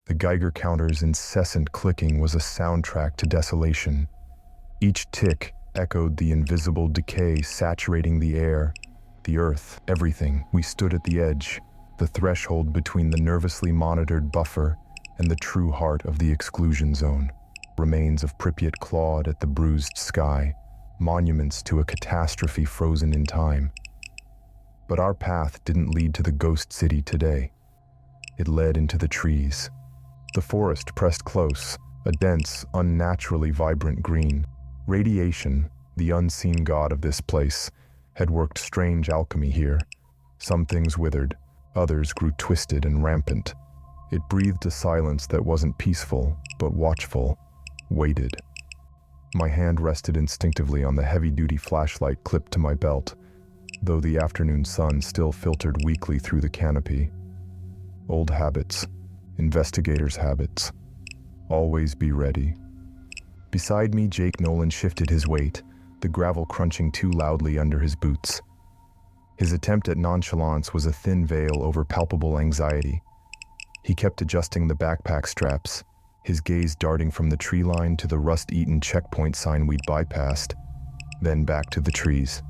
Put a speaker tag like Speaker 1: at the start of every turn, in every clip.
Speaker 1: The Geiger counter's incessant clicking was a soundtrack to desolation. Each tick echoed the invisible decay saturating the air, the earth, everything. We stood at the edge, the threshold between the nervously monitored buffer and the true heart of the exclusion zone. Remains of Pripyat clawed at the bruised sky, monuments to a catastrophe frozen in time. But our path didn't lead to the ghost city today. It led into the trees. The forest pressed close, a dense, unnaturally vibrant green. Radiation, the unseen god of this place, had worked strange alchemy here. Some things withered, others grew twisted and rampant. It breathed a silence that wasn't peaceful, but watchful, waited. My hand rested instinctively on the heavy-duty flashlight clipped to my belt, though the afternoon sun still filtered weakly through the canopy. Old habits, investigator's habits. Always be ready. Beside me, Jake Nolan shifted his weight, the gravel crunching too loudly under his boots. His attempt at nonchalance was a thin veil over palpable anxiety. He kept adjusting the backpack straps, his gaze darting from the tree line to the rust-eaten checkpoint sign we'd bypassed, then back to the trees.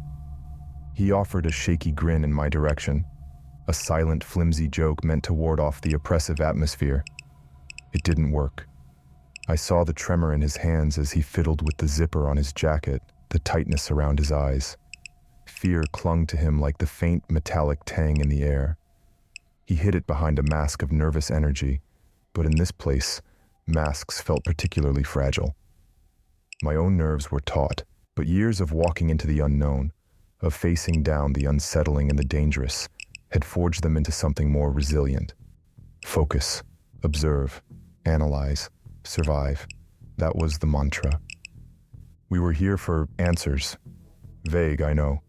Speaker 1: He offered a shaky grin in my direction, a silent, flimsy joke meant to ward off the oppressive atmosphere. It didn't work. I saw the tremor in his hands as he fiddled with the zipper on his jacket, the tightness around his eyes. Fear clung to him like the faint metallic tang in the air. He hid it behind a mask of nervous energy, but in this place, masks felt particularly fragile. My own nerves were taut, but years of walking into the unknown, of facing down the unsettling and the dangerous, had forged them into something more resilient. Focus, observe, analyze, survive. That was the mantra. We were here for answers. Vague, I know.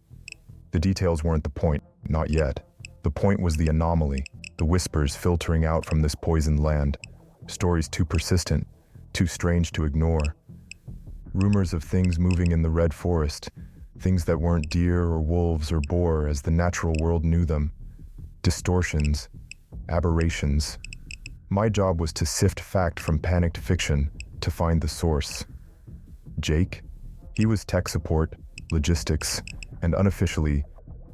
Speaker 1: The details weren't the point, not yet. The point was the anomaly, the whispers filtering out from this poisoned land, stories too persistent, too strange to ignore. Rumors of things moving in the red forest, things that weren't deer or wolves or boar as the natural world knew them. Distortions, aberrations. My job was to sift fact from panicked fiction, to find the source. Jake? He was tech support, logistics, and unofficially,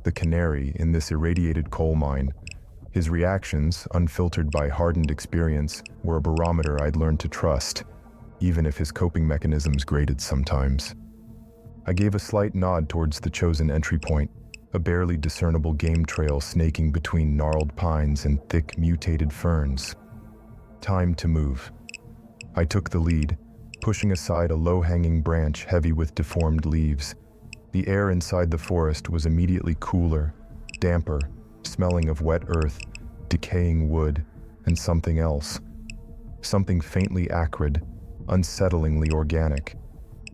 Speaker 1: the canary in this irradiated coal mine. His reactions, unfiltered by hardened experience, were a barometer I'd learned to trust, even if his coping mechanisms grated sometimes. I gave a slight nod towards the chosen entry point, a barely discernible game trail snaking between gnarled pines and thick, mutated ferns. Time to move. I took the lead, pushing aside a low-hanging branch heavy with deformed leaves. The air inside the forest was immediately cooler, damper, smelling of wet earth, decaying wood, and something else. Something faintly acrid, unsettlingly organic.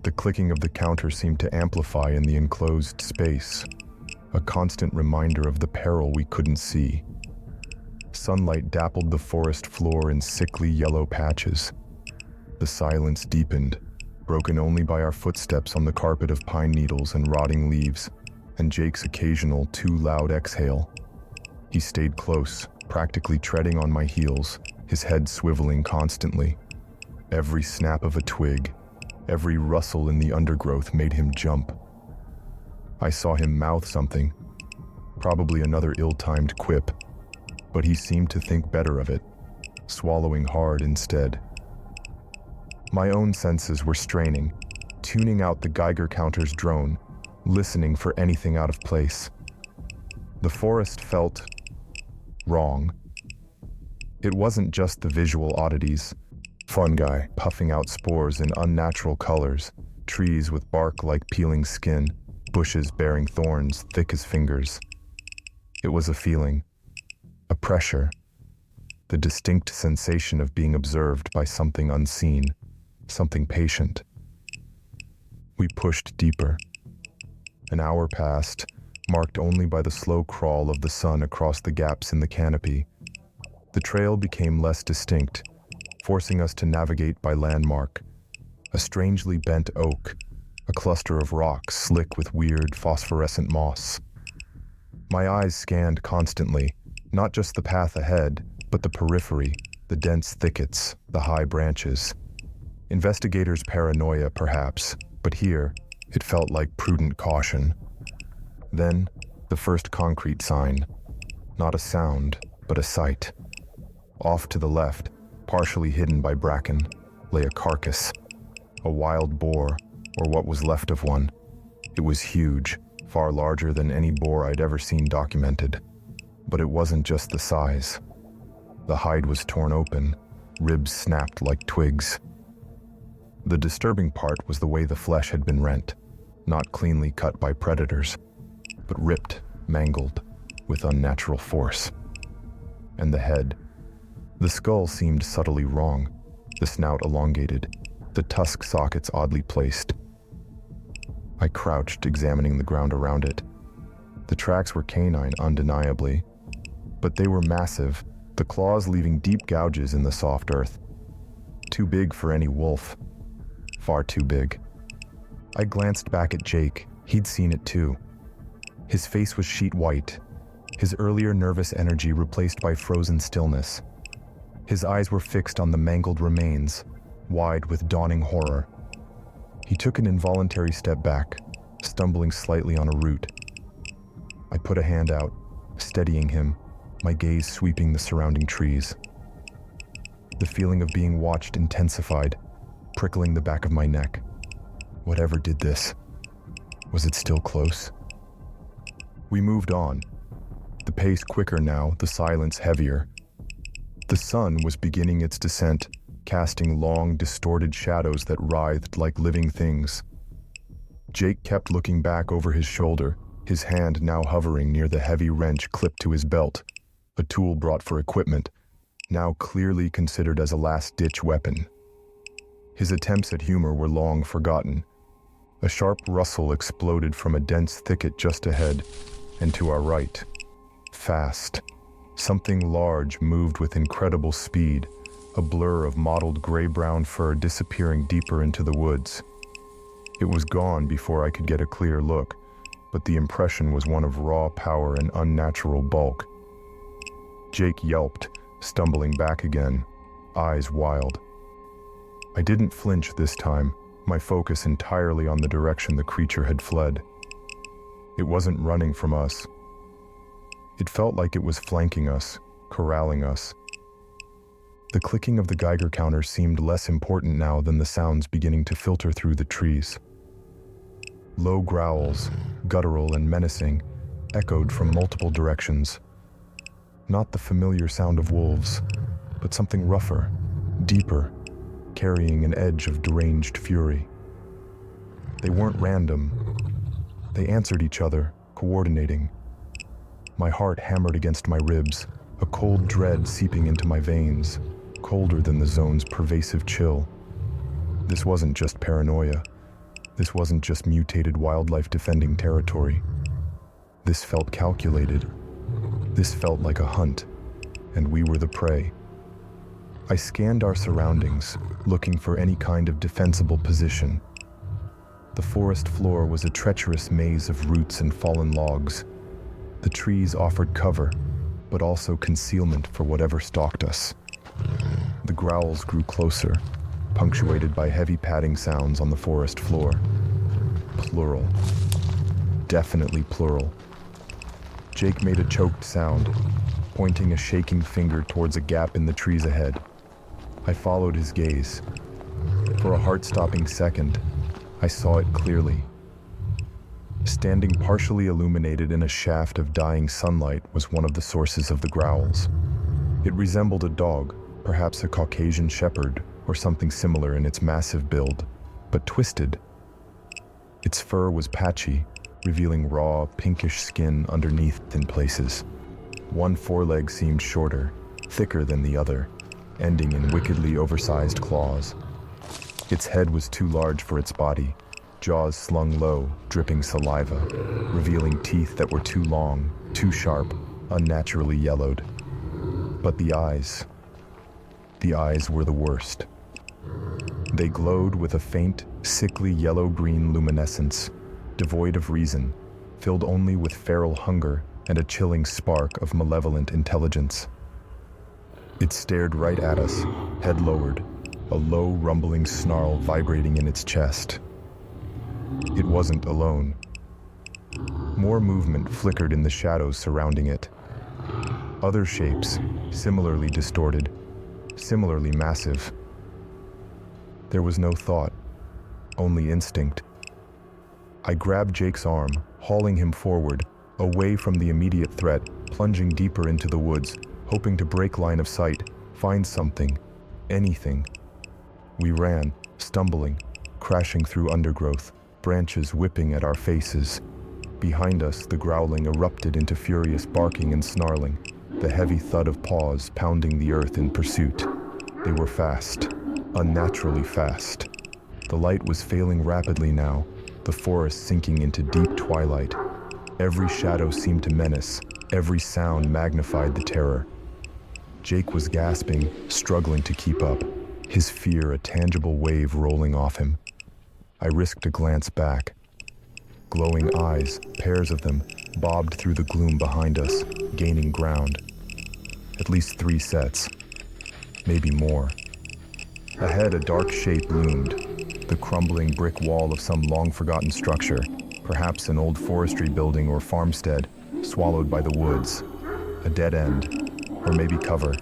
Speaker 1: The clicking of the counter seemed to amplify in the enclosed space, a constant reminder of the peril we couldn't see. Sunlight dappled the forest floor in sickly yellow patches. The silence deepened, broken only by our footsteps on the carpet of pine needles and rotting leaves, and Jake's occasional too loud exhale. He stayed close, practically treading on my heels, his head swiveling constantly. Every snap of a twig, every rustle in the undergrowth made him jump. I saw him mouth something, probably another ill-timed quip, but he seemed to think better of it, swallowing hard instead. My own senses were straining, tuning out the Geiger counter's drone, listening for anything out of place. The forest felt wrong. It wasn't just the visual oddities. Fungi puffing out spores in unnatural colors, trees with bark like peeling skin, bushes bearing thorns thick as fingers. It was a feeling, a pressure, the distinct sensation of being observed by something unseen, something patient. We pushed deeper. An hour passed, marked only by the slow crawl of the sun across the gaps in the canopy. The trail became less distinct, forcing us to navigate by landmark. A strangely bent oak, a cluster of rocks slick with weird phosphorescent moss. My eyes scanned constantly, not just the path ahead, but the periphery, The dense thickets, the high branches. Investigators' paranoia, perhaps, but here, it felt like prudent caution. Then, the first concrete sign. Not a sound, but a sight. Off to the left, partially hidden by bracken, lay a carcass. A wild boar, or what was left of one. It was huge, far larger than any boar I'd ever seen documented. But it wasn't just the size. The hide was torn open, ribs snapped like twigs. The disturbing part was the way the flesh had been rent, not cleanly cut by predators, but ripped, mangled, with unnatural force. And the head. The skull seemed subtly wrong, the snout elongated, the tusk sockets oddly placed. I crouched, examining the ground around it. The tracks were canine, undeniably, but they were massive, the claws leaving deep gouges in the soft earth. Too big for any wolf. Far too big. I glanced back at Jake. He'd seen it too. His face was sheet white, his earlier nervous energy replaced by frozen stillness. His eyes were fixed on the mangled remains, wide with dawning horror. He took an involuntary step back, stumbling slightly on a root. I put a hand out, steadying him, my gaze sweeping the surrounding trees. The feeling of being watched intensified, prickling the back of my neck. Whatever did this, was it still close? We moved on, the pace quicker now, the silence heavier. The sun was beginning its descent, casting long, distorted shadows that writhed like living things. Jake kept looking back over his shoulder, his hand now hovering near the heavy wrench clipped to his belt, a tool brought for equipment, now clearly considered as a last-ditch weapon. His attempts at humor were long forgotten. A sharp rustle exploded from a dense thicket just ahead, and to our right. Fast. Something large moved with incredible speed, a blur of mottled gray-brown fur disappearing deeper into the woods. It was gone before I could get a clear look, but the impression was one of raw power and unnatural bulk. Jake yelped, stumbling back again, eyes wild. I didn't flinch this time, my focus entirely on the direction the creature had fled. It wasn't running from us. It felt like it was flanking us, corralling us. The clicking of the Geiger counter seemed less important now than the sounds beginning to filter through the trees. Low growls, guttural and menacing, echoed from multiple directions. Not the familiar sound of wolves, but something rougher, deeper, carrying an edge of deranged fury. They weren't random. They answered each other, coordinating. My heart hammered against my ribs, a cold dread seeping into my veins, colder than the zone's pervasive chill. This wasn't just paranoia. This wasn't just mutated wildlife defending territory. This felt calculated. This felt like a hunt, and we were the prey. I scanned our surroundings, looking for any kind of defensible position. The forest floor was a treacherous maze of roots and fallen logs. The trees offered cover, but also concealment for whatever stalked us. The growls grew closer, punctuated by heavy padding sounds on the forest floor. Plural. Definitely plural. Jake made a choked sound, pointing a shaking finger towards a gap in the trees ahead. I followed his gaze. For a heart-stopping second, I saw it clearly. Standing partially illuminated in a shaft of dying sunlight was one of the sources of the growls. It resembled a dog, perhaps a Caucasian shepherd or something similar in its massive build, but twisted. Its fur was patchy, revealing raw, pinkish skin underneath in places. One foreleg seemed shorter, thicker than the other, ending in wickedly oversized claws. Its head was too large for its body, jaws slung low, dripping saliva, revealing teeth that were too long, too sharp, unnaturally yellowed. But the eyes were the worst. They glowed with a faint, sickly yellow-green luminescence, devoid of reason, filled only with feral hunger and a chilling spark of malevolent intelligence. It stared right at us, head lowered, a low, rumbling snarl vibrating in its chest. It wasn't alone. More movement flickered in the shadows surrounding it. Other shapes, similarly distorted, similarly massive. There was no thought, only instinct. I grabbed Jake's arm, hauling him forward, away from the immediate threat, plunging deeper into the woods, hoping to break line of sight, find something, anything. We ran, stumbling, crashing through undergrowth, branches whipping at our faces. Behind us, the growling erupted into furious barking and snarling, the heavy thud of paws pounding the earth in pursuit. They were fast, unnaturally fast. The light was failing rapidly now, the forest sinking into deep twilight. Every shadow seemed to menace, every sound magnified the terror. Jake was gasping, struggling to keep up, his fear a tangible wave rolling off him. I risked a glance back. Glowing eyes, pairs of them, bobbed through the gloom behind us, gaining ground. At least 3 sets, maybe more. Ahead, a dark shape loomed, the crumbling brick wall of some long-forgotten structure, perhaps an old forestry building or farmstead, swallowed by the woods. A dead end, or maybe cover.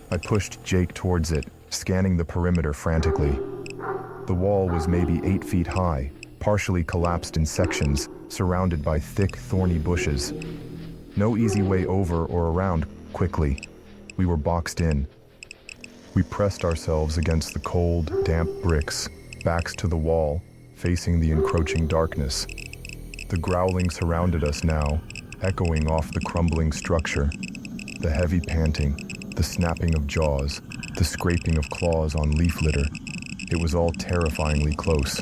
Speaker 1: I pushed Jake towards it, scanning the perimeter frantically. The wall was maybe 8 feet high, partially collapsed in sections, surrounded by thick, thorny bushes. No easy way over or around quickly. We were boxed in. We pressed ourselves against the cold, damp bricks, backs to the wall, facing the encroaching darkness. The growling surrounded us now, echoing off the crumbling structure. The heavy panting, the snapping of jaws, the scraping of claws on leaf litter. It was all terrifyingly close.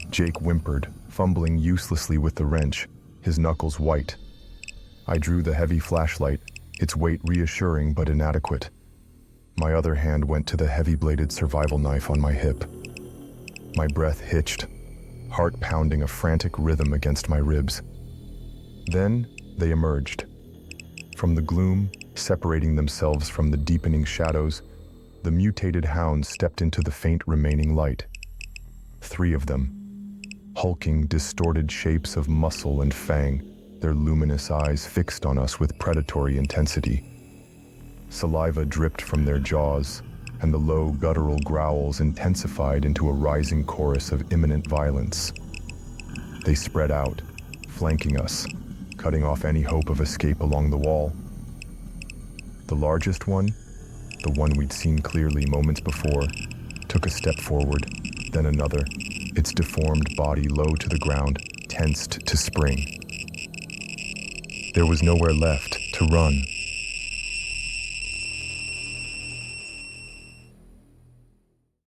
Speaker 1: Jake whimpered, fumbling uselessly with the wrench, his knuckles white. I drew the heavy flashlight, its weight reassuring but inadequate. My other hand went to the heavy-bladed survival knife on my hip. My breath hitched, heart pounding a frantic rhythm against my ribs. Then they emerged. From the gloom, separating themselves from the deepening shadows, the mutated hounds stepped into the faint remaining light. 3 of them, hulking, distorted shapes of muscle and fang, their luminous eyes fixed on us with predatory intensity. Saliva dripped from their jaws, and the low, guttural growls intensified into a rising chorus of imminent violence. They spread out, flanking us, cutting off any hope of escape along the wall. The largest one, the one we'd seen clearly moments before, took a step forward, then another, its deformed body low to the ground, tensed to spring. There was nowhere left to run.